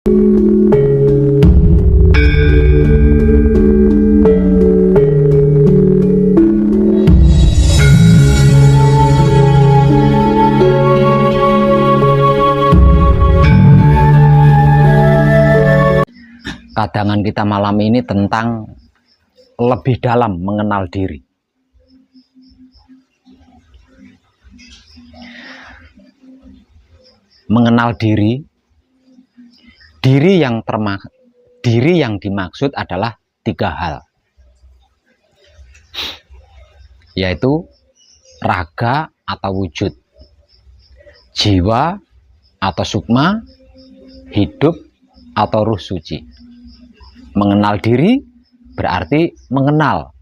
Kadangan kita malam ini tentang lebih dalam mengenal diri. Mengenal diri, diri yang dimaksud adalah 3 hal, yaitu raga atau wujud, jiwa atau sukma, hidup atau ruh suci. Mengenal diri berarti mengenal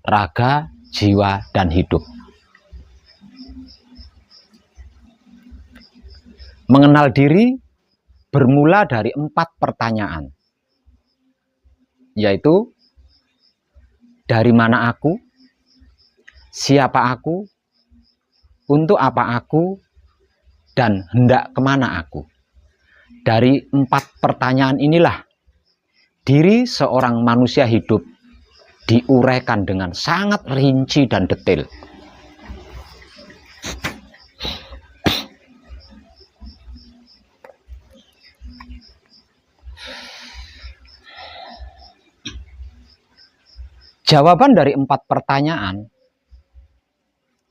raga, jiwa, dan hidup. Mengenal diri bermula dari 4 pertanyaan, yaitu dari mana aku, siapa aku, untuk apa aku, dan hendak kemana aku. Dari 4 pertanyaan inilah diri seorang manusia hidup diuraikan dengan sangat rinci dan detail. Jawaban dari 4 pertanyaan,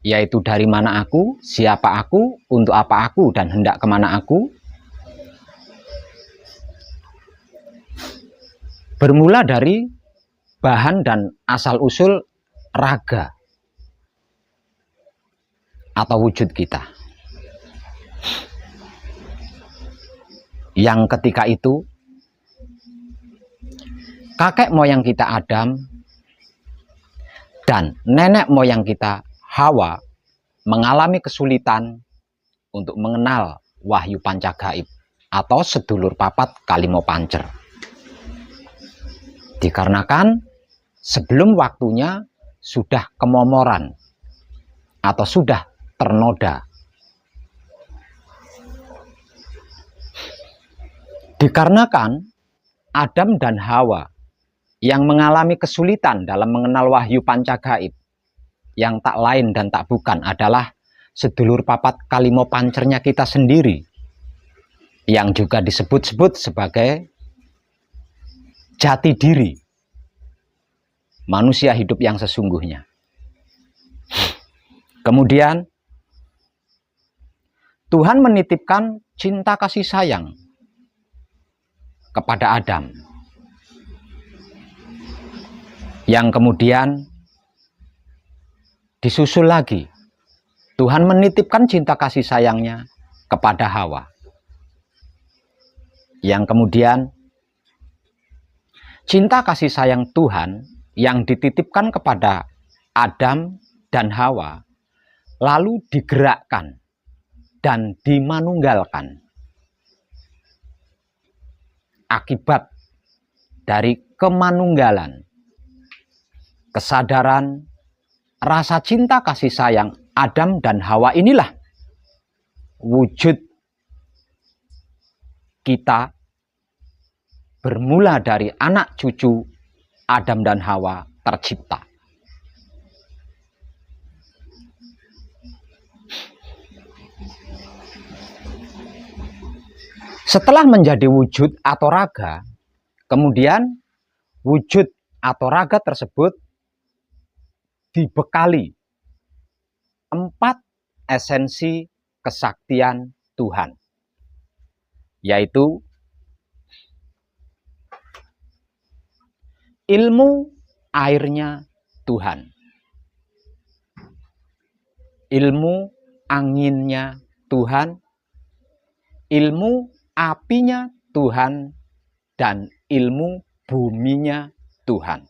yaitu dari mana aku, siapa aku, untuk apa aku, dan hendak kemana aku, bermula dari bahan dan asal-usul raga atau wujud kita. Yang ketika itu, kakek moyang kita Adam dan nenek moyang kita Hawa mengalami kesulitan untuk mengenal wahyu pancagaib atau sedulur papat kalimo pancer. Dikarenakan sebelum waktunya sudah kemomoran atau sudah ternoda. Dikarenakan Adam dan Hawa yang mengalami kesulitan dalam mengenal wahyu pancagaib, yang tak lain dan tak bukan adalah sedulur papat kalimo pancernya kita sendiri, yang juga disebut-sebut sebagai jati diri manusia hidup yang sesungguhnya. Kemudian Tuhan menitipkan cinta kasih sayang kepada Adam, yang kemudian disusul lagi Tuhan menitipkan cinta kasih sayangnya kepada Hawa, yang kemudian cinta kasih sayang Tuhan yang dititipkan kepada Adam dan Hawa lalu digerakkan dan dimanunggalkan akibat dari kemanunggalan, kesadaran, rasa cinta kasih sayang Adam dan Hawa inilah wujud kita bermula dari anak cucu Adam dan Hawa tercipta. Setelah menjadi wujud atau raga, kemudian wujud atau raga tersebut dibekali 4 esensi kesaktian Tuhan, yaitu ilmu airnya Tuhan, ilmu anginnya Tuhan, ilmu apinya Tuhan, dan ilmu buminya Tuhan.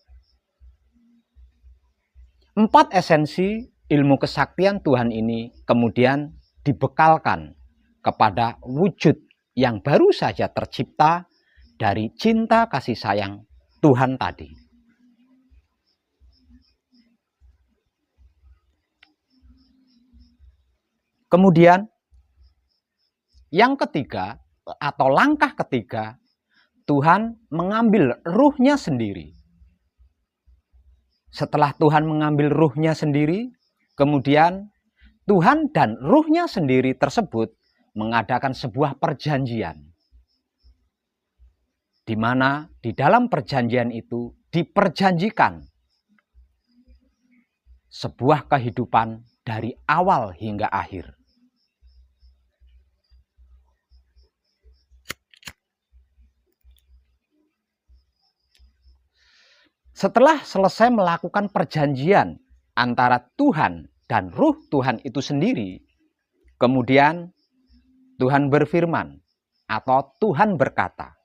4 esensi ilmu kesaktian Tuhan ini kemudian dibekalkan kepada wujud yang baru saja tercipta dari cinta kasih sayang Tuhan tadi. Kemudian yang ketiga atau langkah ketiga Tuhan mengambil ruhnya sendiri. Setelah Tuhan mengambil ruhnya sendiri, kemudian Tuhan dan ruhnya sendiri tersebut mengadakan sebuah perjanjian. Di mana di dalam perjanjian itu diperjanjikan sebuah kehidupan dari awal hingga akhir. Setelah selesai melakukan perjanjian antara Tuhan dan ruh Tuhan itu sendiri, kemudian Tuhan berfirman atau Tuhan berkata,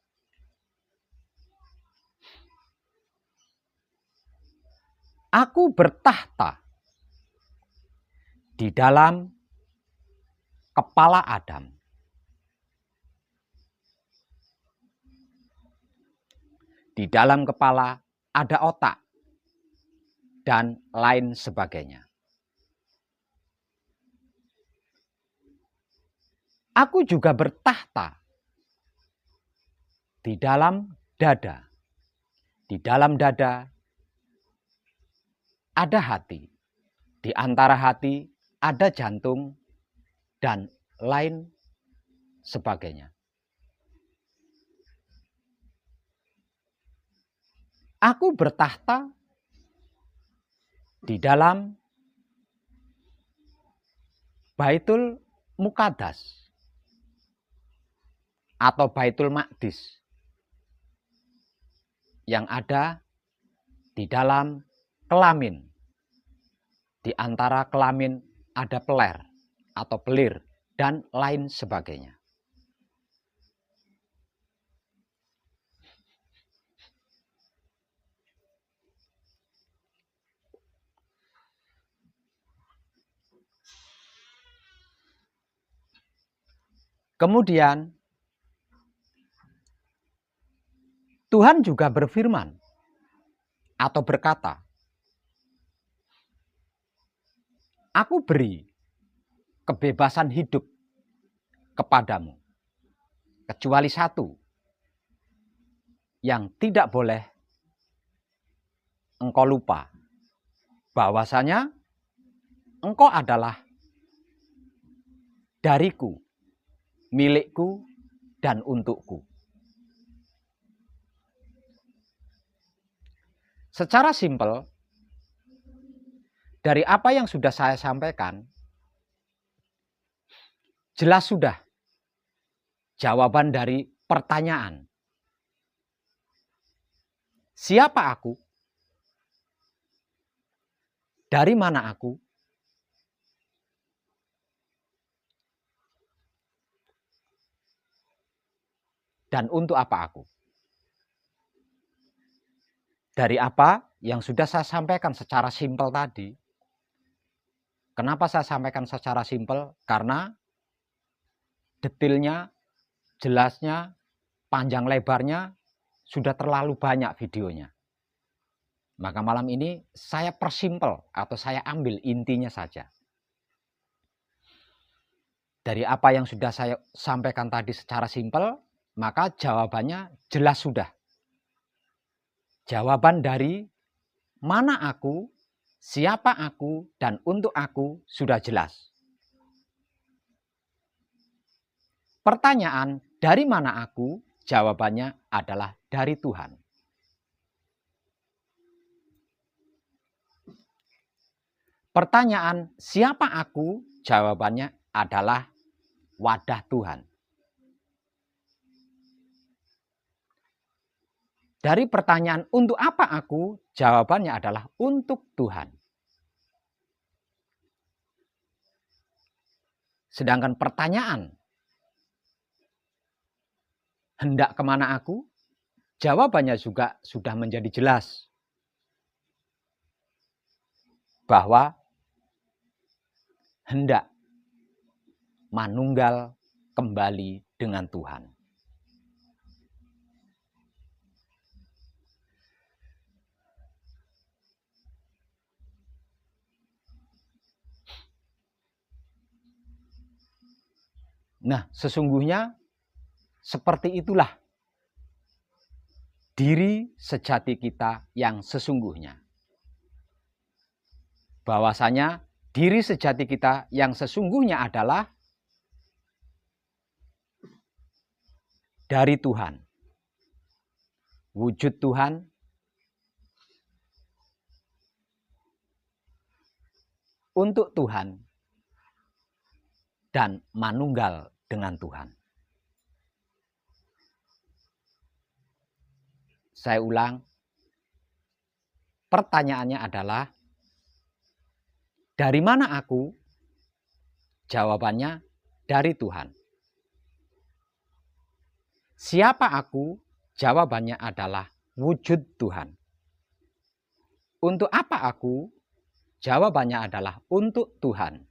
"Aku bertahta di dalam kepala Adam." Di dalam kepala ada otak dan lain sebagainya. Aku juga bertahta di dalam dada. Di dalam dada ada hati. Di antara hati ada jantung dan lain sebagainya. Aku bertahta di dalam Baitul Muqaddas atau Baitul Maqdis yang ada di dalam kelamin. Di antara kelamin ada peler atau pelir dan lain sebagainya. Kemudian Tuhan juga berfirman atau berkata, "Aku beri kebebasan hidup kepadamu, kecuali satu yang tidak boleh engkau lupa, bahwasanya engkau adalah dariku, milikku, dan untukku." Secara simpel, dari apa yang sudah saya sampaikan, jelas sudah jawaban dari pertanyaan, siapa aku? Dari mana aku? Dan untuk apa aku? Dari apa yang sudah saya sampaikan secara simpel tadi. Kenapa saya sampaikan secara simpel? Karena detailnya, jelasnya, panjang lebarnya sudah terlalu banyak videonya. Maka malam ini saya persimpel atau saya ambil intinya saja. Dari apa yang sudah saya sampaikan tadi secara simpel, maka jawabannya jelas sudah. Jawaban dari mana aku, siapa aku, dan untuk aku sudah jelas. Pertanyaan, dari mana aku? Jawabannya adalah dari Tuhan. Pertanyaan, siapa aku? Jawabannya adalah wadah Tuhan. Dari pertanyaan, untuk apa aku? Jawabannya adalah untuk Tuhan. Sedangkan pertanyaan, hendak kemana aku? Jawabannya juga sudah menjadi jelas. Bahwa hendak manunggal kembali dengan Tuhan. Nah, sesungguhnya seperti itulah diri sejati kita yang sesungguhnya. Bahwasanya diri sejati kita yang sesungguhnya adalah dari Tuhan. Wujud Tuhan, untuk Tuhan, dan manunggal dengan Tuhan. Saya ulang, pertanyaannya adalah, dari mana aku? Jawabannya, dari Tuhan. Siapa aku? Jawabannya adalah wujud Tuhan. Untuk apa aku? Jawabannya adalah untuk Tuhan.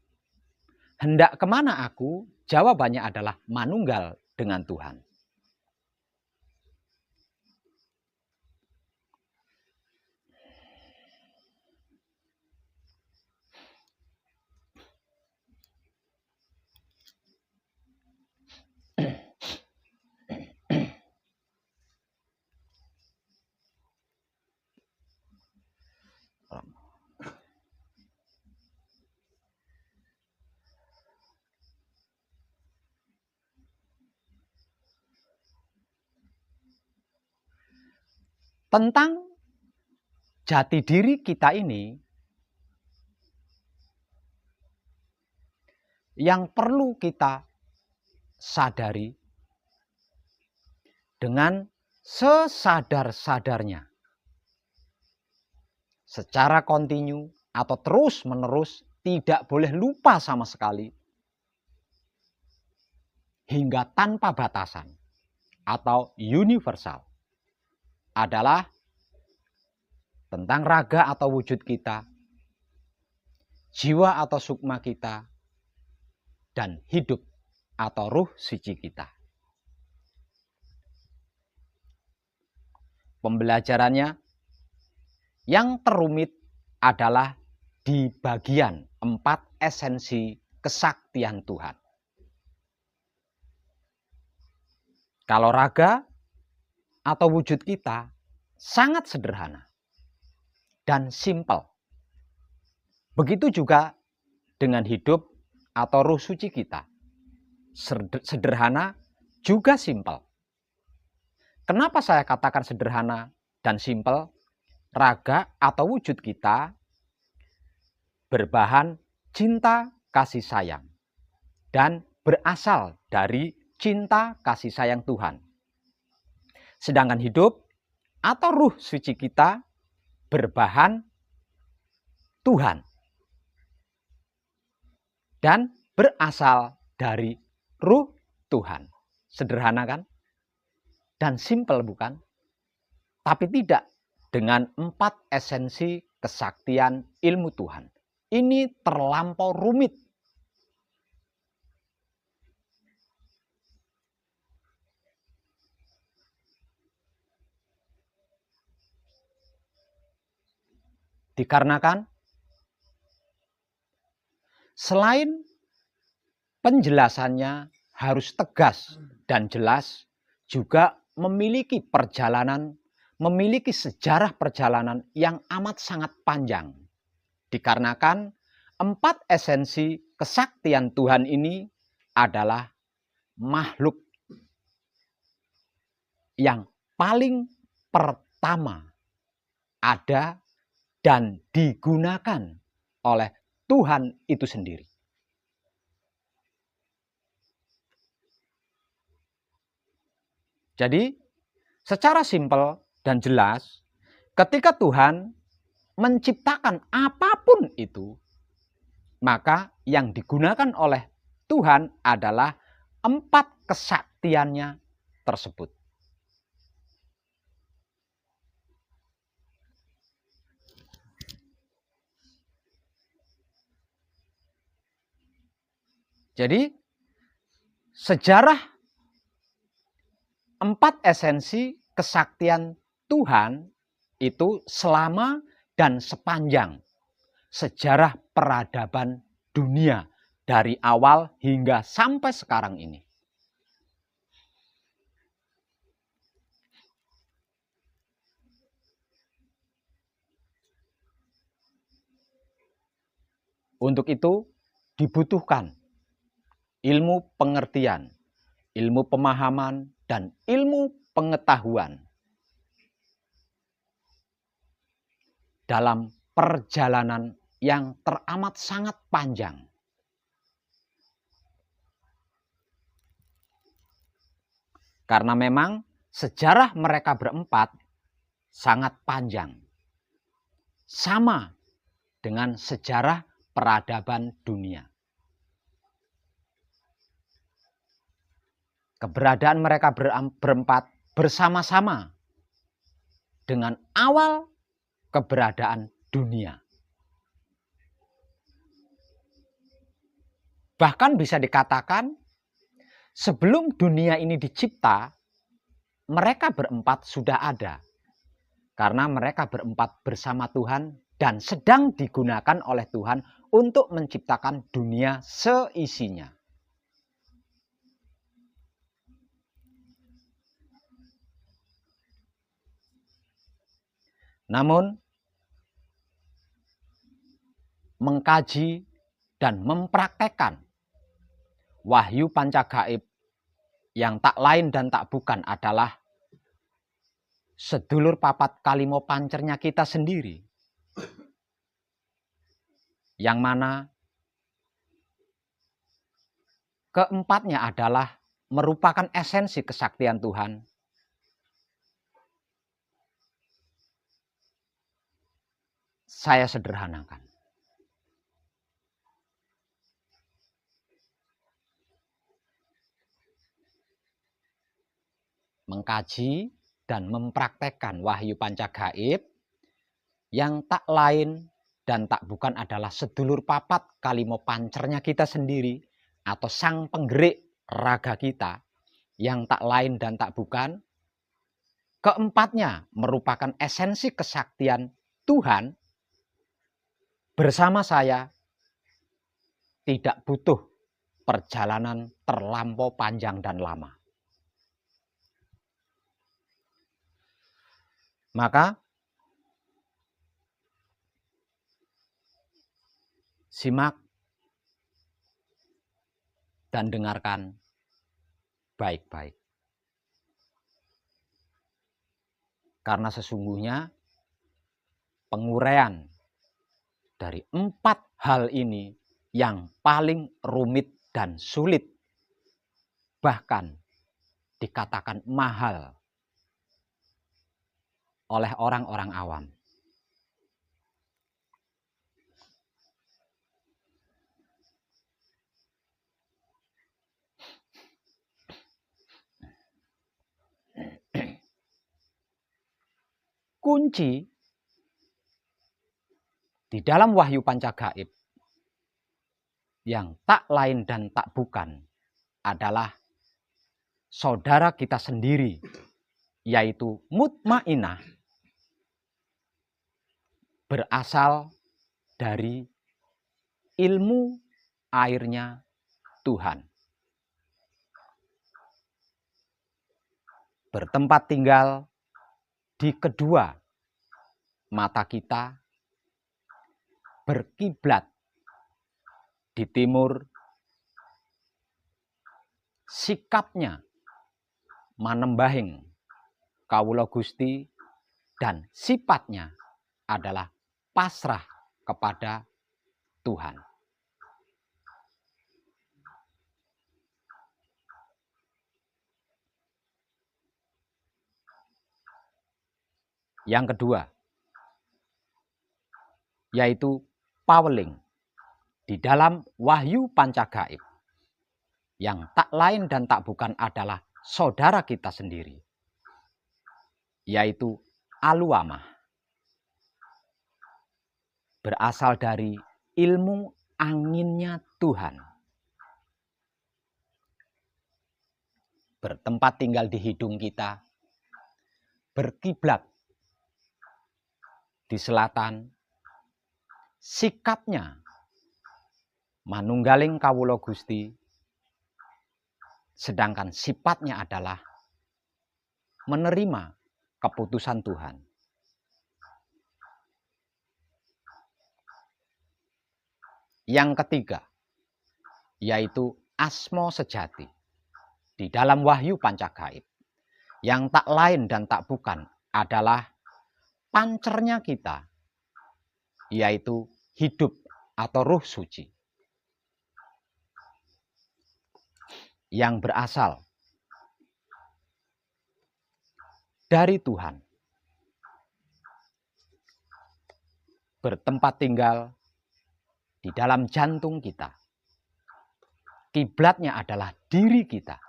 Hendak kemana aku? Jawabannya adalah manunggal dengan Tuhan. Tentang jati diri kita ini, yang perlu kita sadari dengan sesadar-sadarnya, secara kontinu atau terus-menerus, tidak boleh lupa sama sekali, hingga tanpa batasan atau universal, adalah tentang raga atau wujud kita, jiwa atau sukma kita, dan hidup atau ruh suci kita. Pembelajarannya yang terumit adalah di bagian 4 esensi kesaktian Tuhan. Kalau raga atau wujud kita sangat sederhana dan simpel. Begitu juga dengan hidup atau ruh suci kita. Sederhana juga simpel. Kenapa saya katakan sederhana dan simpel? Raga atau wujud kita berbahan cinta kasih sayang dan berasal dari cinta kasih sayang Tuhan. Sedangkan hidup atau ruh suci kita berbahan Tuhan dan berasal dari ruh Tuhan. Sederhana kan? Dan simpel bukan? Tapi tidak dengan 4 esensi kesaktian ilmu Tuhan. Ini terlampau rumit. Dikarenakan selain penjelasannya harus tegas dan jelas, juga memiliki sejarah perjalanan yang amat sangat panjang. Dikarenakan 4 esensi kesaktian Tuhan ini adalah makhluk yang paling pertama ada dan digunakan oleh Tuhan itu sendiri. Jadi, secara simpel dan jelas, ketika Tuhan menciptakan apapun itu, maka yang digunakan oleh Tuhan adalah 4 kesaktiannya tersebut. Jadi, sejarah 4 esensi kesaktian Tuhan itu selama dan sepanjang sejarah peradaban dunia dari awal hingga sampai sekarang ini. Untuk itu dibutuhkan ilmu pengertian, ilmu pemahaman, dan ilmu pengetahuan dalam perjalanan yang teramat sangat panjang. Karena memang sejarah mereka berempat sangat panjang. Sama dengan sejarah peradaban dunia. Keberadaan mereka berempat bersama-sama dengan awal keberadaan dunia. Bahkan bisa dikatakan sebelum dunia ini dicipta, mereka berempat sudah ada. Karena mereka berempat bersama Tuhan dan sedang digunakan oleh Tuhan untuk menciptakan dunia seisinya. Namun, mengkaji dan mempraktekkan wahyu pancagaib yang tak lain dan tak bukan adalah sedulur papat kalimo pancernya kita sendiri. Yang mana keempatnya adalah merupakan esensi kesaktian Tuhan. Saya sederhanakan. Mengkaji dan mempraktekkan wahyu pancagaib yang tak lain dan tak bukan adalah sedulur papat kalimo pancernya kita sendiri atau sang penggerik raga kita yang tak lain dan tak bukan. Keempatnya merupakan esensi kesaktian Tuhan. Bersama saya tidak butuh perjalanan terlampau panjang dan lama. Maka simak dan dengarkan baik-baik. Karena sesungguhnya penguraian dari 4 hal ini yang paling rumit dan sulit, bahkan dikatakan mahal oleh orang-orang awam. Kunci di dalam wahyu pancagaib yang tak lain dan tak bukan adalah saudara kita sendiri, yaitu mutmainah, berasal dari ilmu airnya Tuhan. Bertempat tinggal di kedua mata kita, berkiblat di timur, sikapnya manembahing kawula Gusti, dan sifatnya adalah pasrah kepada Tuhan. Yang kedua, yaitu paweling di dalam wahyu pancagaib yang tak lain dan tak bukan adalah saudara kita sendiri, yaitu aluamah, berasal dari ilmu anginnya Tuhan, bertempat tinggal di hidung kita, berkiblat di selatan, sikapnya manunggaling kawula Gusti, sedangkan sifatnya adalah menerima keputusan Tuhan. Yang ketiga, yaitu asmo sejati di dalam Wahyu Pancagaib, yang tak lain dan tak bukan adalah pancernya kita, yaitu hidup atau Ruh Suci yang berasal dari Tuhan, bertempat tinggal di dalam jantung kita. Kiblatnya adalah diri kita.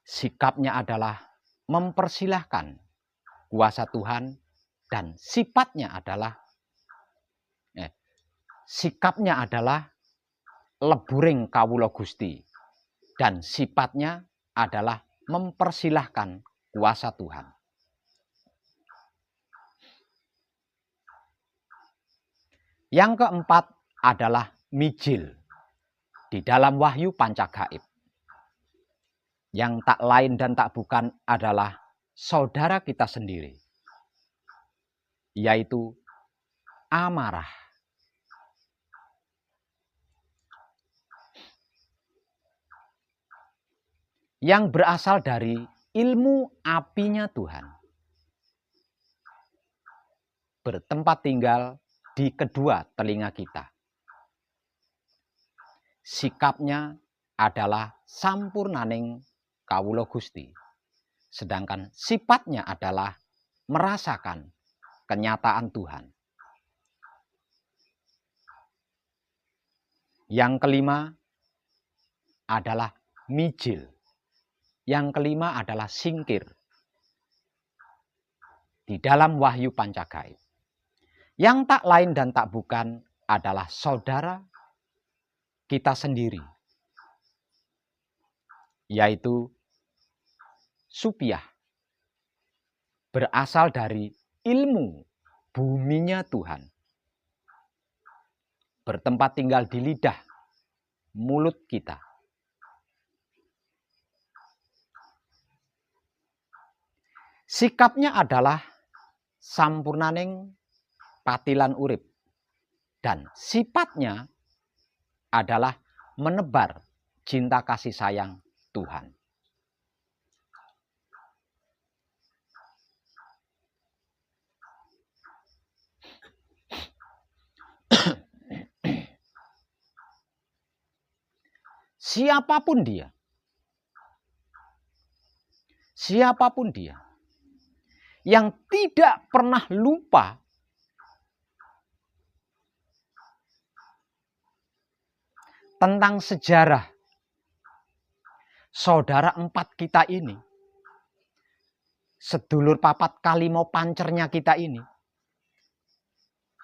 Sikapnya adalah mempersilahkan kuasa Tuhan, dan sikapnya adalah leburing kawula Gusti, dan sifatnya adalah mempersilahkan kuasa Tuhan. Yang keempat adalah mijil di dalam Wahyu Pancagaib, yang tak lain dan tak bukan adalah saudara kita sendiri, yaitu amarah. Yang berasal dari ilmu apinya Tuhan, bertempat tinggal di kedua telinga kita. Sikapnya adalah sampurnaning kawula Gusti, sedangkan sifatnya adalah merasakan kenyataan Tuhan. Yang kelima adalah mijil. Yang kelima adalah singkir di dalam Wahyu Pancagaib, yang tak lain dan tak bukan adalah saudara kita sendiri, yaitu supiah, berasal dari ilmu buminya Tuhan, bertempat tinggal di lidah mulut kita. Sikapnya adalah sampurnaning patilan urip, dan sifatnya adalah menebar cinta kasih sayang Tuhan. Siapapun dia yang tidak pernah lupa tentang sejarah saudara empat kita ini, sedulur papat kalimo pancernya kita ini,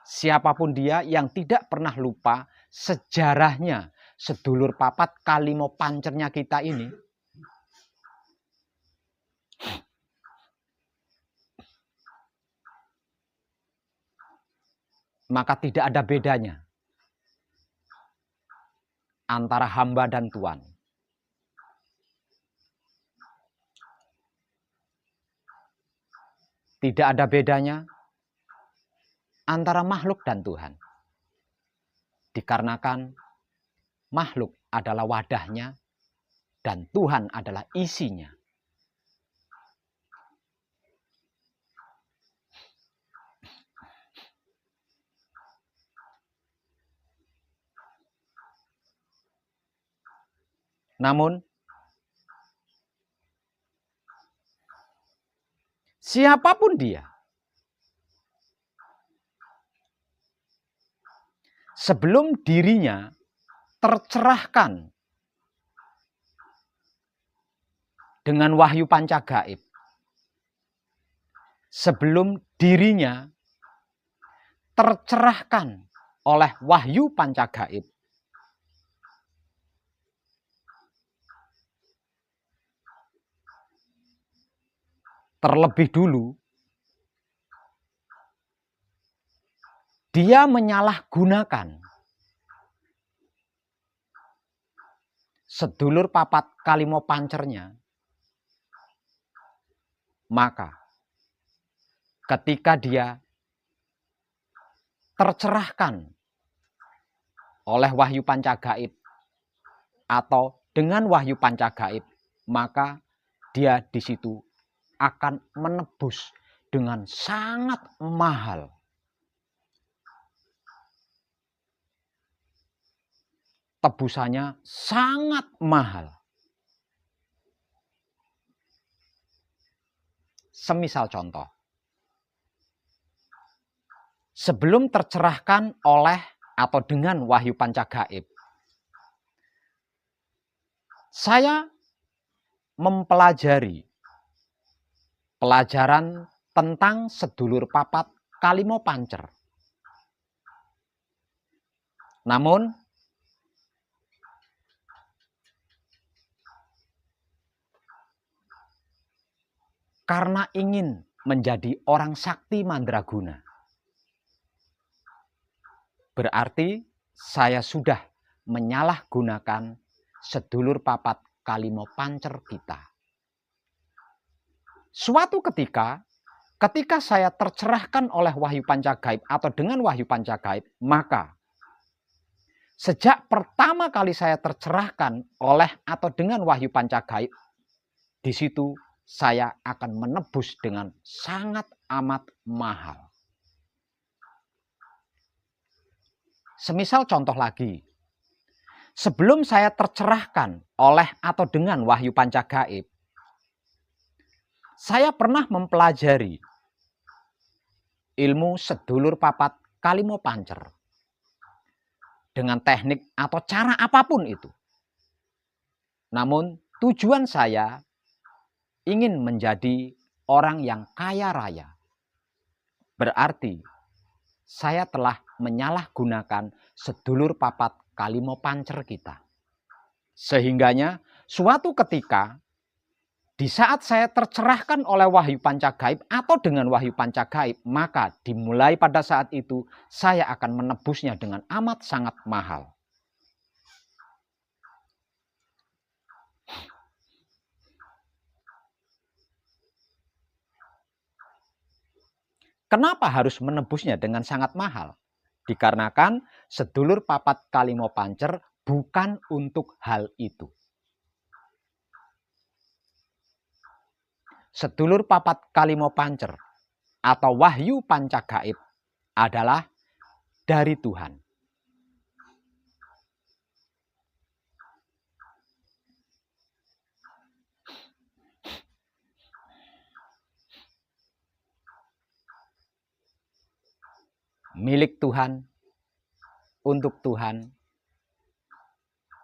siapapun dia yang tidak pernah lupa sejarahnya sedulur papat kalimo pancernya kita ini, maka tidak ada bedanya antara hamba dan Tuhan. Tidak ada bedanya antara makhluk dan Tuhan. Dikarenakan makhluk adalah wadahnya dan Tuhan adalah isinya. Namun, siapapun dia, sebelum dirinya tercerahkan dengan Wahyu Pancagaib, sebelum dirinya tercerahkan oleh Wahyu Pancagaib, terlebih dulu dia menyalahgunakan sedulur papat kalimo pancernya, maka ketika dia tercerahkan oleh wahyu pancagaib atau dengan wahyu pancagaib, maka dia di situ akan menebus dengan sangat mahal. Tebusannya sangat mahal. Semisal contoh, sebelum tercerahkan oleh atau dengan wahyu pancagaib, saya mempelajari pelajaran tentang sedulur papat Kalimo Pancer. Namun karena ingin menjadi orang sakti mandraguna, berarti saya sudah menyalahgunakan sedulur papat Kalimo Pancer kita. Suatu ketika saya tercerahkan oleh wahyu pancagaib atau dengan wahyu pancagaib, maka sejak pertama kali saya tercerahkan oleh atau dengan wahyu pancagaib, di situ saya akan menebus dengan sangat amat mahal. Semisal contoh lagi, sebelum saya tercerahkan oleh atau dengan wahyu pancagaib, saya pernah mempelajari ilmu sedulur papat Kalimo Pancer dengan teknik atau cara apapun itu. Namun tujuan saya ingin menjadi orang yang kaya raya. Berarti saya telah menyalahgunakan sedulur papat Kalimo Pancer kita. Sehingganya suatu ketika di saat saya tercerahkan oleh wahyu pancagaib atau dengan wahyu pancagaib, maka dimulai pada saat itu saya akan menebusnya dengan amat sangat mahal. Kenapa harus menebusnya dengan sangat mahal? Dikarenakan sedulur papat Kalimo Pancer bukan untuk hal itu. Sedulur papat Kalimo Pancer atau wahyu pancagaib adalah dari Tuhan. Milik Tuhan, untuk Tuhan,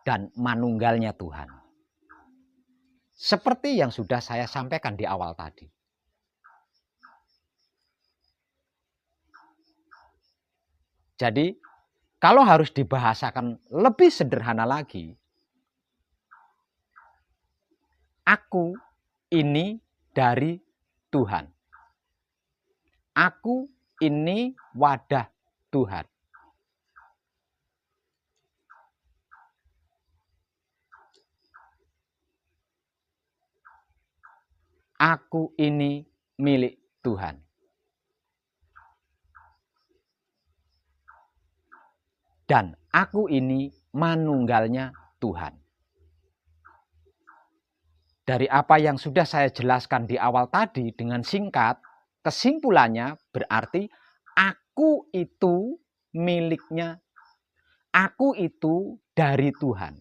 dan manunggalnya Tuhan. Seperti yang sudah saya sampaikan di awal tadi. Jadi, kalau harus dibahasakan lebih sederhana lagi, aku ini dari Tuhan. Aku ini wadah Tuhan. Aku ini milik Tuhan. Dan aku ini manunggalnya Tuhan. Dari apa yang sudah saya jelaskan di awal tadi dengan singkat, kesimpulannya berarti aku itu miliknya, aku itu dari Tuhan.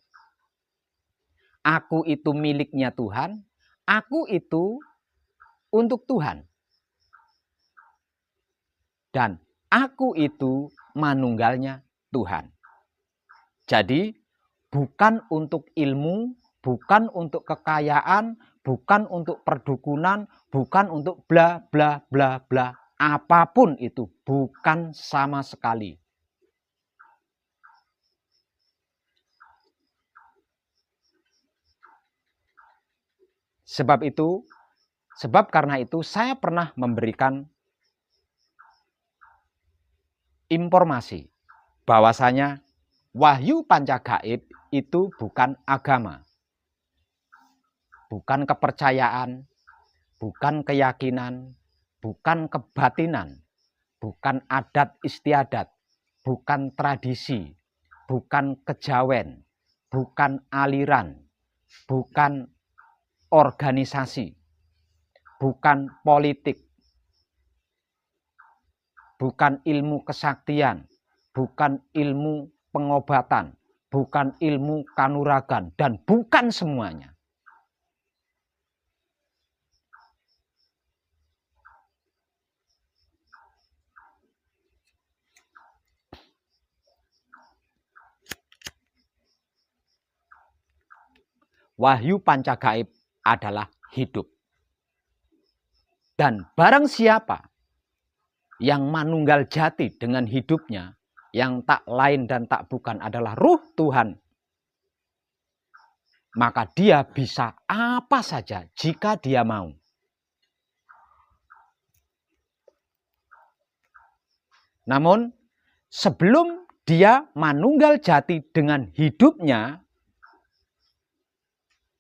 Aku itu miliknya Tuhan, aku itu untuk Tuhan. Dan aku itu manunggalnya Tuhan. Jadi bukan untuk ilmu, bukan untuk kekayaan, bukan untuk perdukunan, bukan untuk bla bla bla bla. Apapun itu, bukan sama sekali. Sebab karena itu saya pernah memberikan informasi bahwasanya wahyu pancagaib itu bukan agama, bukan kepercayaan, bukan keyakinan, bukan kebatinan, bukan adat istiadat, bukan tradisi, bukan kejawen, bukan aliran, bukan organisasi, bukan politik, bukan ilmu kesaktian, bukan ilmu pengobatan, bukan ilmu kanuragan, dan bukan semuanya. Wahyu Pancagaib adalah hidup. Dan barang siapa yang manunggal jati dengan hidupnya, yang tak lain dan tak bukan adalah Ruh Tuhan, maka dia bisa apa saja jika dia mau. Namun sebelum dia manunggal jati dengan hidupnya,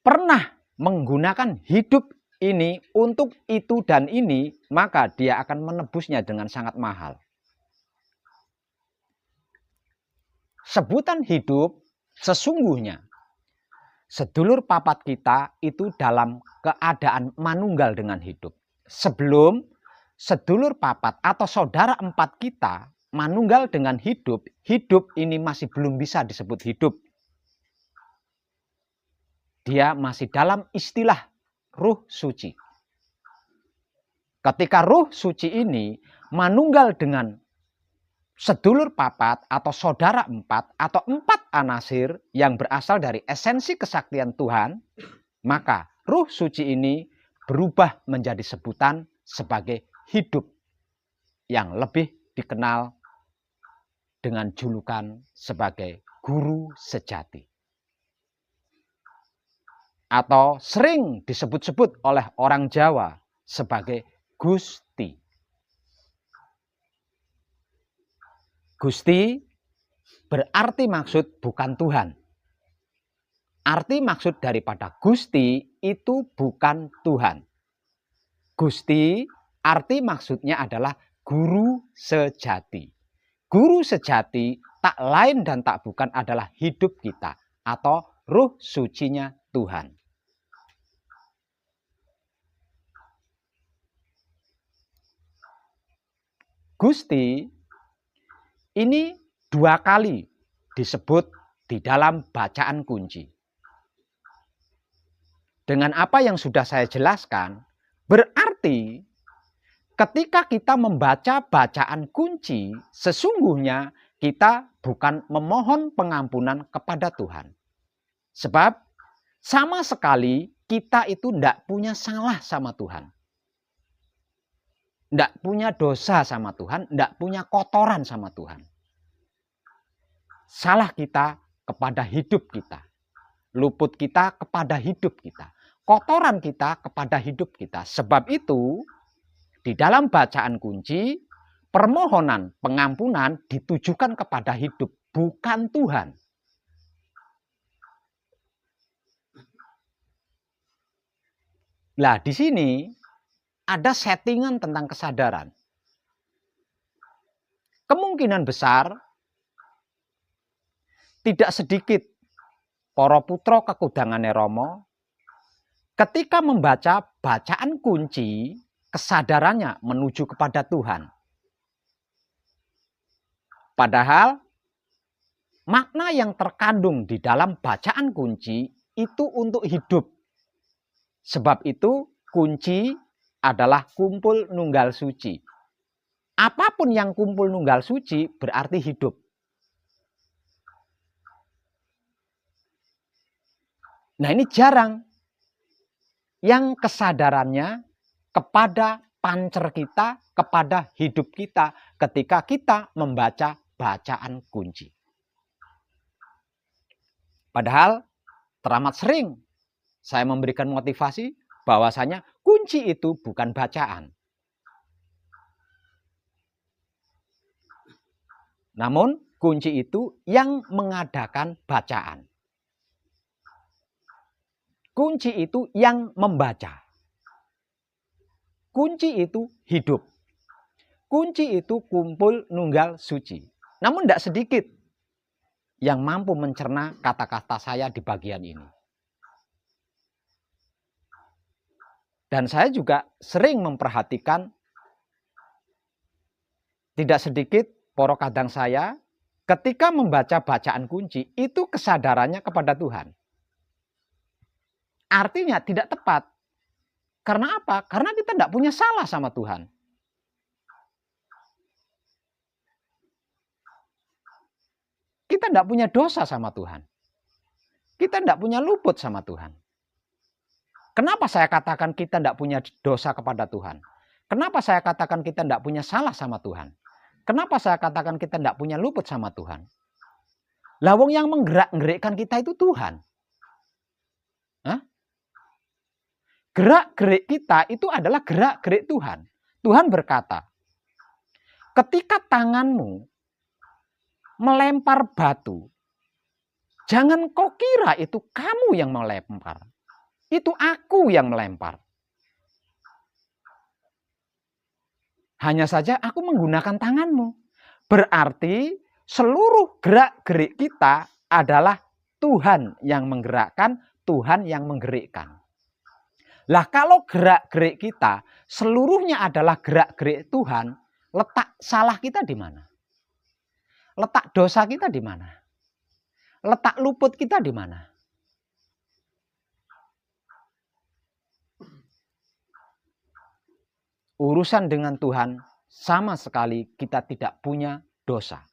pernah menggunakan hidup ini untuk itu dan ini, maka dia akan menebusnya dengan sangat mahal. Sebutan hidup sesungguhnya sedulur papat kita itu dalam keadaan manunggal dengan hidup. Sebelum sedulur papat atau saudara empat kita manunggal dengan hidup, hidup ini masih belum bisa disebut hidup. Dia masih dalam istilah Ruh Suci. Ketika Ruh Suci ini manunggal dengan sedulur papat atau saudara empat atau empat anasir yang berasal dari esensi kesaktian Tuhan, maka Ruh Suci ini berubah menjadi sebutan sebagai hidup yang lebih dikenal dengan julukan sebagai guru sejati. Atau sering disebut-sebut oleh orang Jawa sebagai Gusti. Gusti berarti maksud bukan Tuhan. Arti maksud daripada Gusti itu bukan Tuhan. Gusti arti maksudnya adalah guru sejati. Guru sejati tak lain dan tak bukan adalah hidup kita atau Ruh Sucinya Tuhan. Gusti ini dua kali disebut di dalam bacaan kunci. Dengan apa yang sudah saya jelaskan, berarti ketika kita membaca bacaan kunci, sesungguhnya kita bukan memohon pengampunan kepada Tuhan. Sebab sama sekali kita itu tidak punya salah sama Tuhan. Tidak punya dosa sama Tuhan, tidak punya kotoran sama Tuhan. Salah kita kepada hidup kita. Luput kita kepada hidup kita. Kotoran kita kepada hidup kita. Sebab itu, di dalam bacaan kunci, permohonan pengampunan ditujukan kepada hidup, bukan Tuhan. Nah, di sini ada settingan tentang kesadaran. Kemungkinan besar tidak sedikit para putra kekudangane Rama ketika membaca bacaan kunci, kesadarannya menuju kepada Tuhan. Padahal makna yang terkandung di dalam bacaan kunci itu untuk hidup. Sebab itu kunci adalah kumpul nunggal suci. Apapun yang kumpul nunggal suci berarti hidup. Nah, ini jarang yang kesadarannya kepada pancer kita, kepada hidup kita ketika kita membaca bacaan kunci. Padahal teramat sering saya memberikan motivasi bahwasanya kunci itu bukan bacaan. Namun kunci itu yang mengadakan bacaan. Kunci itu yang membaca. Kunci itu hidup. Kunci itu kumpul nunggal suci. Namun tidak sedikit yang mampu mencerna kata-kata saya di bagian ini. Dan saya juga sering memperhatikan tidak sedikit poro kadang saya ketika membaca bacaan kunci itu kesadarannya kepada Tuhan. Artinya tidak tepat. Karena apa? Karena kita tidak punya salah sama Tuhan. Kita tidak punya dosa sama Tuhan. Kita tidak punya luput sama Tuhan. Kenapa saya katakan kita tidak punya dosa kepada Tuhan? Kenapa saya katakan kita tidak punya salah sama Tuhan? Kenapa saya katakan kita tidak punya luput sama Tuhan? Lawang yang menggerak-gerikkan kita itu Tuhan. Hah? Gerak-gerik kita itu adalah gerak-gerik Tuhan. Tuhan berkata, ketika tanganmu melempar batu, jangan kau kira itu kamu yang melempar. Itu aku yang melempar. Hanya saja aku menggunakan tanganmu. Berarti seluruh gerak-gerik kita adalah Tuhan yang menggerakkan, Tuhan yang menggerikkan. Lah kalau gerak-gerik kita seluruhnya adalah gerak-gerik Tuhan, letak salah kita di mana? Letak dosa kita di mana? Letak luput kita di mana? Urusan dengan Tuhan sama sekali kita tidak punya dosa.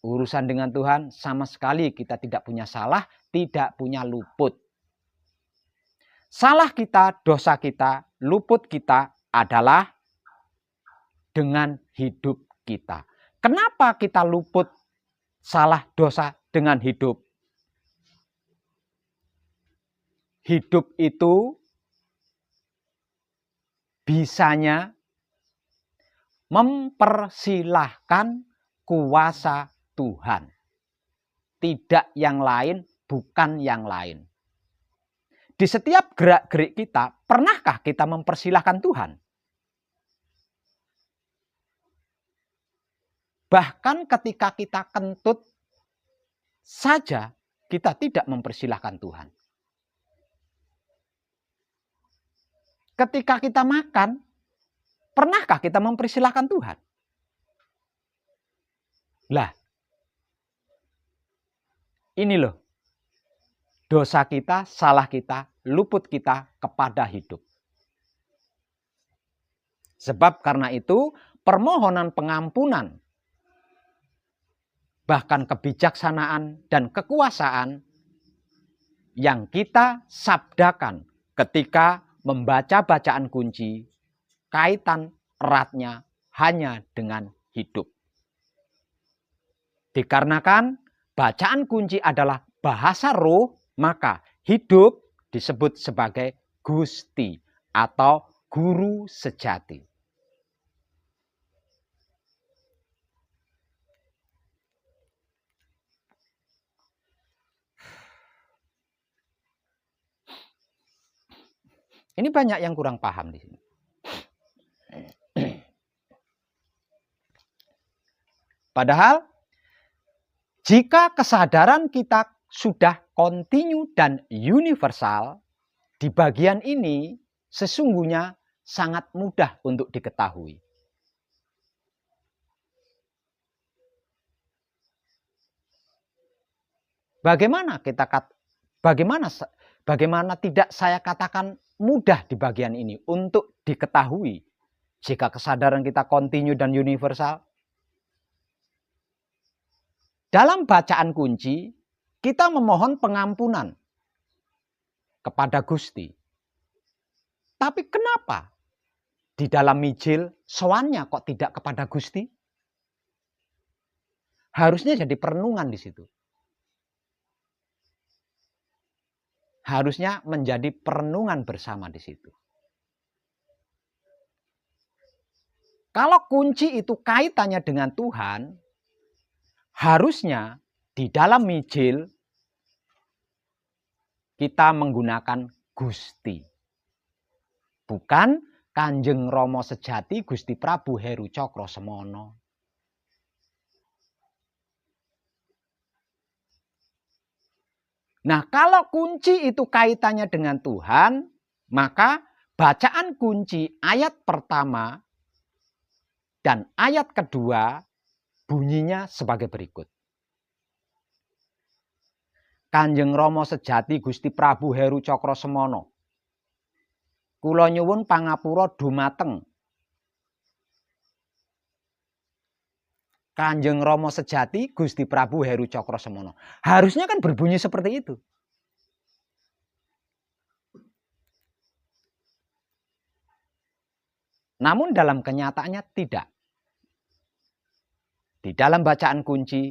Urusan dengan Tuhan sama sekali kita tidak punya salah, tidak punya luput. Salah kita, dosa kita, luput kita adalah dengan hidup kita. Kenapa kita luput salah dosa dengan hidup? Hidup itu bisanya mempersilahkan kuasa Tuhan. Tidak yang lain, bukan yang lain. Di setiap gerak-gerik kita, pernahkah kita mempersilahkan Tuhan? Bahkan ketika kita kentut saja, kita tidak mempersilahkan Tuhan. Ketika kita makan, pernahkah kita mempersilahkan Tuhan? Lah, ini loh, dosa kita, salah kita, luput kita kepada hidup. Sebab karena itu, permohonan pengampunan, bahkan kebijaksanaan dan kekuasaan yang kita sabdakan ketika membaca bacaan kunci, kaitan eratnya hanya dengan hidup. Dikarenakan bacaan kunci adalah bahasa roh, maka hidup disebut sebagai Gusti atau guru sejati. Ini banyak yang kurang paham di sini. Padahal jika kesadaran kita sudah kontinu dan universal, di bagian ini sesungguhnya sangat mudah untuk diketahui. Bagaimana tidak saya katakan mudah di bagian ini untuk diketahui jika kesadaran kita kontinu dan universal? Dalam bacaan kunci, kita memohon pengampunan kepada Gusti. Tapi kenapa di dalam mijil sowannya kok tidak kepada Gusti? Harusnya jadi perenungan di situ. Harusnya menjadi perenungan bersama di situ. Kalau kunci itu kaitannya dengan Tuhan, harusnya di dalam mijil kita menggunakan Gusti. Bukan Kanjeng Rama sejati Gusti Prabu Heru Cokro Semono. Nah, kalau kunci itu kaitannya dengan Tuhan, maka bacaan kunci ayat pertama dan ayat kedua bunyinya sebagai berikut. Kanjeng Rama sejati Gusti Prabu Heru Cakrosemono, kula nyuwun pangapura dumateng Kanjeng Rama sejati Gusti Prabu Heru Cakrosemono. Harusnya kan berbunyi seperti itu. Namun dalam kenyataannya tidak. Di dalam bacaan kunci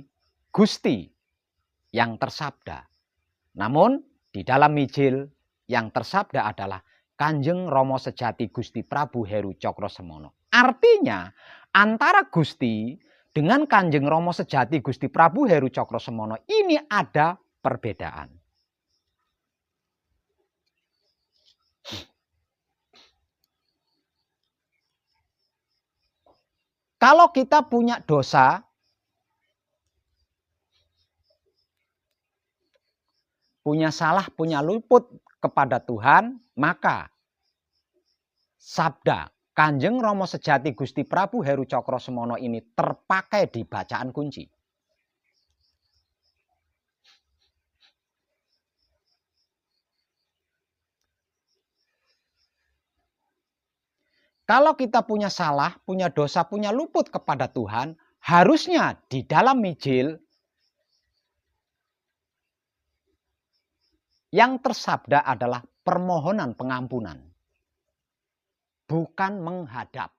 Gusti yang tersabda. Namun di dalam mijil yang tersabda adalah Kanjeng Rama sejati Gusti Prabu Heru Cakrosemono. Artinya antara Gusti dengan Kanjeng Rama sejati Gusti Prabu Heru Cakrosemono ini ada perbedaan. Kalau kita punya dosa, punya salah, punya luput kepada Tuhan, maka sabda Kanjeng Rama sejati Gusti Prabu Heru Cakrosemono ini terpakai di bacaan kunci. Kalau kita punya salah, punya dosa, punya luput kepada Tuhan, harusnya di dalam mijil yang tersabda adalah permohonan pengampunan, bukan menghadap.